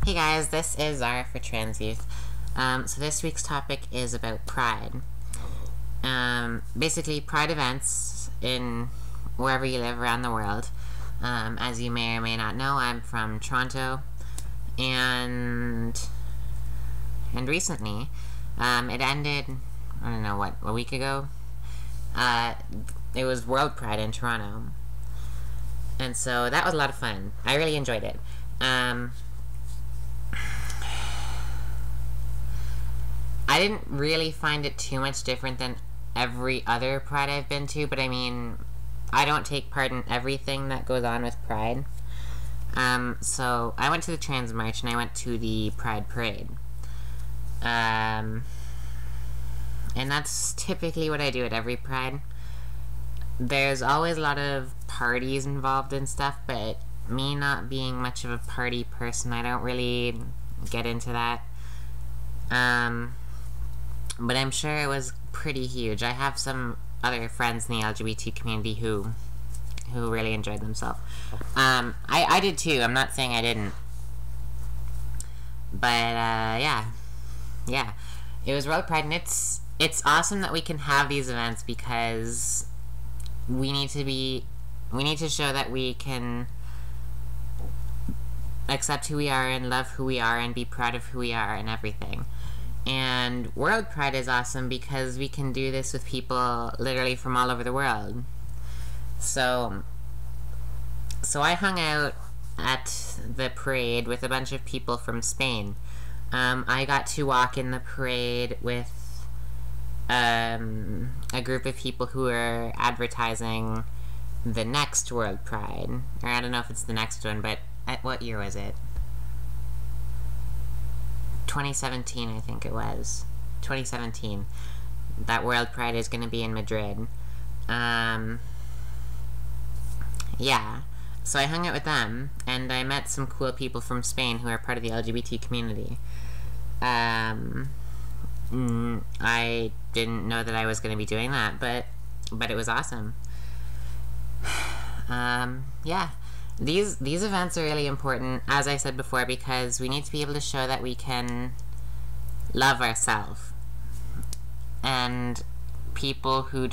Hey guys, this is Zara for Trans Youth. So this week's topic is about Pride. Basically, Pride events in wherever you live around the world. As you may or may not know, I'm from Toronto, and recently, it ended, I don't know, what, a week ago? It was World Pride in Toronto, and so that was a lot of fun. I really enjoyed it. I didn't really find it too much different than every other Pride I've been to, but I mean, I don't take part in everything that goes on with Pride. So I went to the Trans March and I went to the Pride Parade. And that's typically what I do at every Pride. There's always a lot of parties involved and stuff, but me not being much of a party person, I don't really get into that. But I'm sure it was pretty huge. I have some other friends in the LGBT community who really enjoyed themselves. I did too. I'm not saying I didn't. But, yeah. It was World Pride, and it's awesome that we can have these events because we need to show that we can accept who we are and love who we are and be proud of who we are and everything. And World Pride is awesome because we can do this with people literally from all over the world. So I hung out at the parade with a bunch of people from Spain. I got to walk in the parade with a group of people who are advertising the next World Pride. Or I don't know if it's the next one, but what year was it? 2017, I think it was. 2017. That World Pride is going to be in Madrid. Yeah. So I hung out with them, and I met some cool people from Spain who are part of the LGBT community. I didn't know that I was going to be doing that, but it was awesome. Yeah. These events are really important, as I said before, because we need to be able to show that we can love ourselves. And people who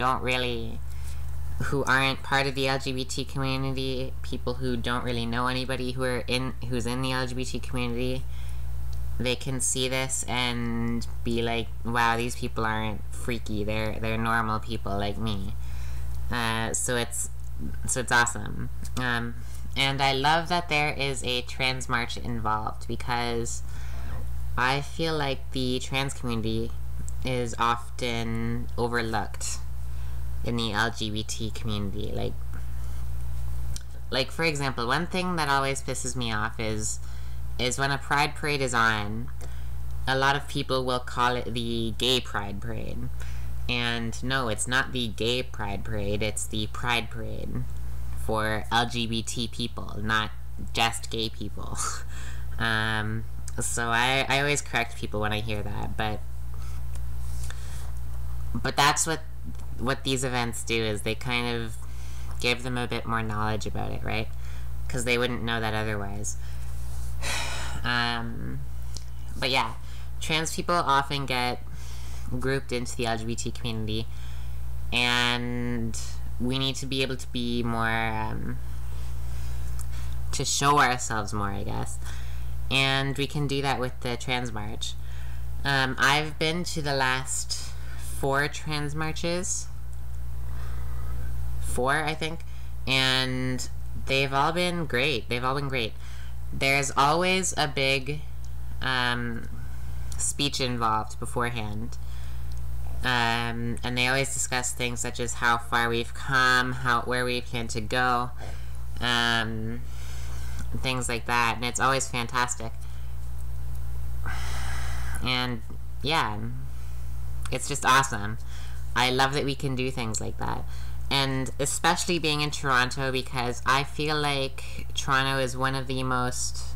aren't part of the LGBT community, people who don't really know anybody who's in the LGBT community, they can see this and be like, wow, these people aren't freaky, they're normal people like me. So it's awesome. And I love that there is a trans march involved because I feel like the trans community is often overlooked in the LGBT community. Like for example, one thing that always pisses me off is when a pride parade is on, a lot of people will call it the gay pride parade. And no, it's not the gay pride parade, it's the pride parade for LGBT people, not just gay people. So I always correct people when I hear that, but that's what these events do, is they kind of give them a bit more knowledge about it, right? Because they wouldn't know that otherwise. But yeah, trans people often get grouped into the LGBT community, and we need to be able to be more, to show ourselves more, I guess. And we can do that with the Trans March. I've been to the last 4 Trans Marches. 4, I think. And they've all been great. There's always a big speech involved beforehand. And they always discuss things such as how far we've come, where we plan to go, things like that, and it's always fantastic. And yeah, it's just awesome. I love that we can do things like that, and especially being in Toronto, because I feel like Toronto is one of the most...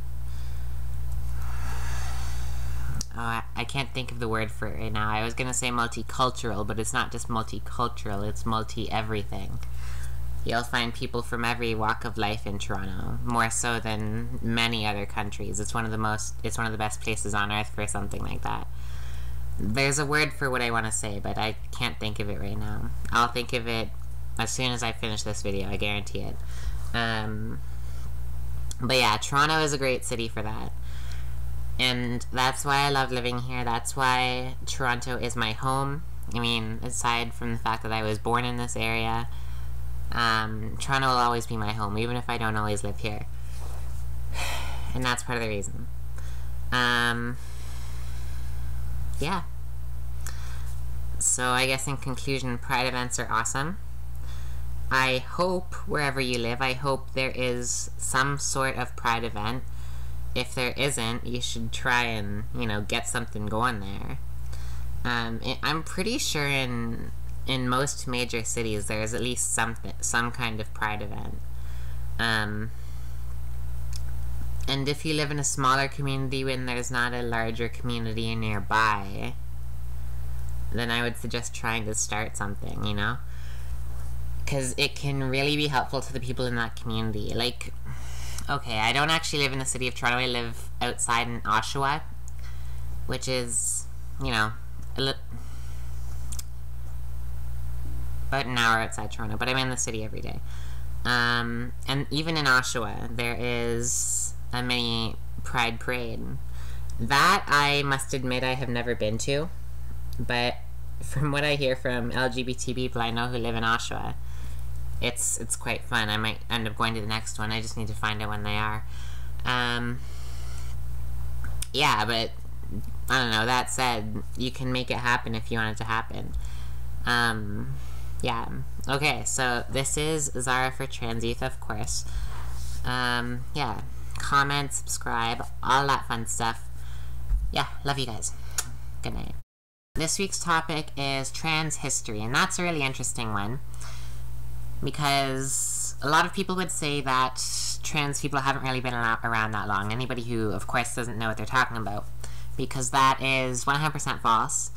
I can't think of the word for it right now. I was gonna say multicultural, but it's not just multicultural, it's multi-everything. You'll find people from every walk of life in Toronto, more so than many other countries. It's one of the best places on earth for something like that. There's a word for what I want to say, but I can't think of it right now. I'll think of it as soon as I finish this video, I guarantee it. But yeah, Toronto is a great city for that. And that's why I love living here. That's why Toronto is my home. I mean, aside from the fact that I was born in this area, Toronto will always be my home, even if I don't always live here. And that's part of the reason. Yeah. So I guess in conclusion, Pride events are awesome. I hope, wherever you live, I hope there is some sort of Pride event. If there isn't, you should try and, get something going there. I'm pretty sure in most major cities there's at least some kind of Pride event. And if you live in a smaller community when there's not a larger community nearby, then I would suggest trying to start something, because it can really be helpful to the people in that community. Like, okay, I don't actually live in the city of Toronto. I live outside in Oshawa, which is, about an hour outside Toronto, but I'm in the city every day. And even in Oshawa, there is a mini Pride Parade. That, I must admit, I have never been to, but from what I hear from LGBT people I know who live in Oshawa, it's quite fun. I might end up going to the next one. I just need to find out when they are. Yeah, but I don't know. That said, you can make it happen if you want it to happen. Yeah. Okay, so this is Zara for Trans Youth, of course. Yeah. Comment, subscribe, all that fun stuff. Yeah, love you guys. Good night. This week's topic is trans history, and that's a really interesting one, because a lot of people would say that trans people haven't really been around that long. Anybody who, of course, doesn't know what they're talking about, because that is 100% false.